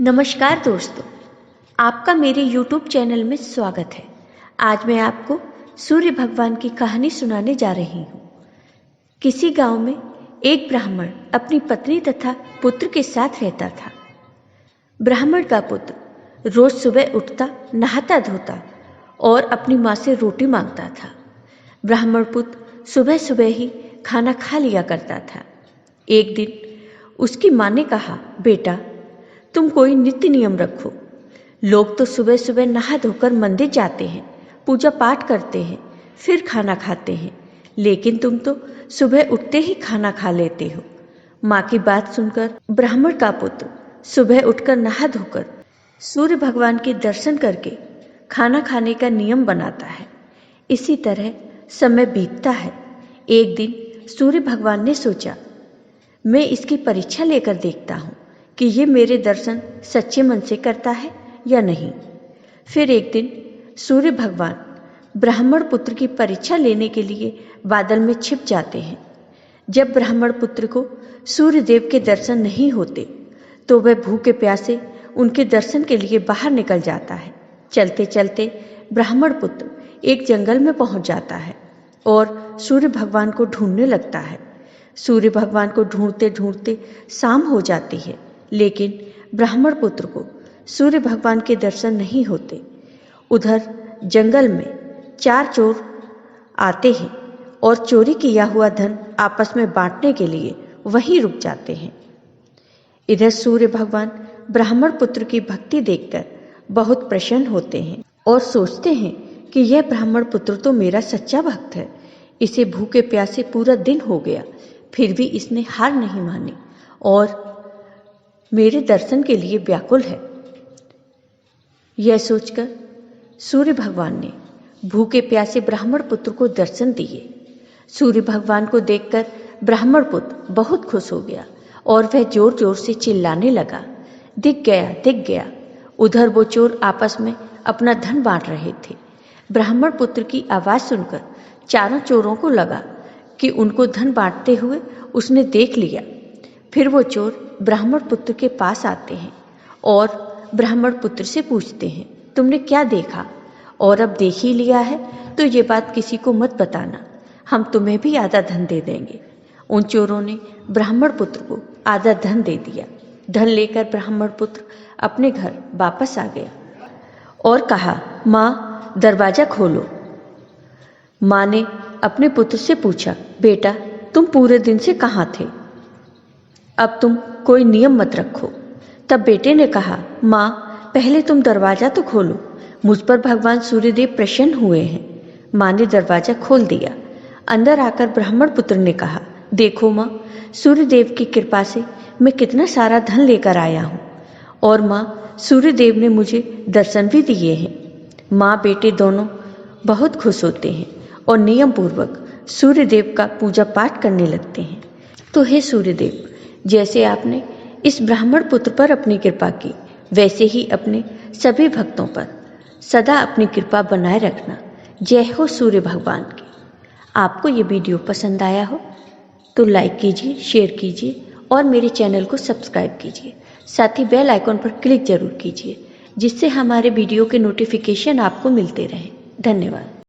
नमस्कार दोस्तों, आपका मेरे YouTube चैनल में स्वागत है। आज मैं आपको सूर्य भगवान की कहानी सुनाने जा रही हूँ। किसी गांव में एक ब्राह्मण अपनी पत्नी तथा पुत्र के साथ रहता था। ब्राह्मण का पुत्र रोज सुबह उठता, नहाता धोता और अपनी माँ से रोटी मांगता था। ब्राह्मण पुत्र सुबह सुबह ही खाना खा लिया करता था। एक दिन उसकी माँ ने कहा, बेटा तुम कोई नित्य नियम रखो। लोग तो सुबह सुबह नहा धोकर मंदिर जाते हैं, पूजा पाठ करते हैं, फिर खाना खाते हैं, लेकिन तुम तो सुबह उठते ही खाना खा लेते हो। माँ की बात सुनकर ब्राह्मण का पुत्र सुबह उठकर नहा धोकर सूर्य भगवान के दर्शन करके खाना खाने का नियम बनाता है। इसी तरह समय बीतता है। एक दिन सूर्य भगवान ने सोचा, मैं इसकी परीक्षा लेकर देखता हूँ कि ये मेरे दर्शन सच्चे मन से करता है या नहीं। फिर एक दिन सूर्य भगवान ब्राह्मण पुत्र की परीक्षा लेने के लिए बादल में छिप जाते हैं। जब ब्राह्मण पुत्र को सूर्य देव के दर्शन नहीं होते तो वह भूखे प्यासे उनके दर्शन के लिए बाहर निकल जाता है। चलते चलते ब्राह्मण पुत्र एक जंगल में पहुंच जाता है और सूर्य भगवान को ढूंढने लगता है। सूर्य भगवान को ढूंढते ढूंढते शाम हो जाती है, लेकिन ब्राह्मण पुत्र को सूर्य भगवान के दर्शन नहीं होते। उधर जंगल में 4 चोर आते हैं और चोरी किया हुआ धन आपस में बांटने के लिए वहीं रुक जाते हैं। इधर सूर्य भगवान ब्राह्मण पुत्र की भक्ति देखकर बहुत प्रसन्न होते हैं और सोचते हैं कि यह ब्राह्मण पुत्र तो मेरा सच्चा भक्त है। इसे भूखे प्यासे पूरा दिन हो गया, फिर भी इसने हार नहीं मानी और मेरे दर्शन के लिए व्याकुल है। यह सोचकर सूर्य भगवान ने भूखे प्यासे ब्राह्मण पुत्र को दर्शन दिए। सूर्य भगवान को देखकर ब्राह्मण पुत्र बहुत खुश हो गया और वह जोर जोर से चिल्लाने लगा, दिख गया, दिख गया। उधर वो चोर आपस में अपना धन बांट रहे थे। ब्राह्मण पुत्र की आवाज़ सुनकर चारों चोरों को लगा कि उनको धन बांटते हुए उसने देख लिया। फिर वो चोर ब्राह्मण पुत्र के पास आते हैं और ब्राह्मण पुत्र से पूछते हैं, तुमने क्या देखा? और अब देख ही लिया है तो ये बात किसी को मत बताना, हम तुम्हें भी आधा धन दे देंगे। उन चोरों ने ब्राह्मण पुत्र को आधा धन दे दिया। धन लेकर ब्राह्मण पुत्र अपने घर वापस आ गया और कहा, माँ दरवाजा खोलो। माँ ने अपने पुत्र से पूछा, बेटा तुम पूरे दिन से कहाँ थे? अब तुम कोई नियम मत रखो। तब बेटे ने कहा, माँ पहले तुम दरवाजा तो खोलो, मुझ पर भगवान सूर्यदेव प्रसन्न हुए हैं। माँ ने दरवाजा खोल दिया। अंदर आकर ब्राह्मण पुत्र ने कहा, देखो माँ, सूर्यदेव की कृपा से मैं कितना सारा धन लेकर आया हूँ और माँ सूर्यदेव ने मुझे दर्शन भी दिए हैं। माँ बेटे दोनों बहुत खुश होते हैं और नियम पूर्वक सूर्यदेव का पूजा पाठ करने लगते हैं। तो हे सूर्यदेव, जैसे आपने इस ब्राह्मण पुत्र पर अपनी कृपा की, वैसे ही अपने सभी भक्तों पर सदा अपनी कृपा बनाए रखना। जय हो सूर्य भगवान की। आपको ये वीडियो पसंद आया हो तो लाइक कीजिए, शेयर कीजिए और मेरे चैनल को सब्सक्राइब कीजिए। साथ ही बेल आइकॉन पर क्लिक जरूर कीजिए, जिससे हमारे वीडियो के नोटिफिकेशन आपको मिलते रहें। धन्यवाद।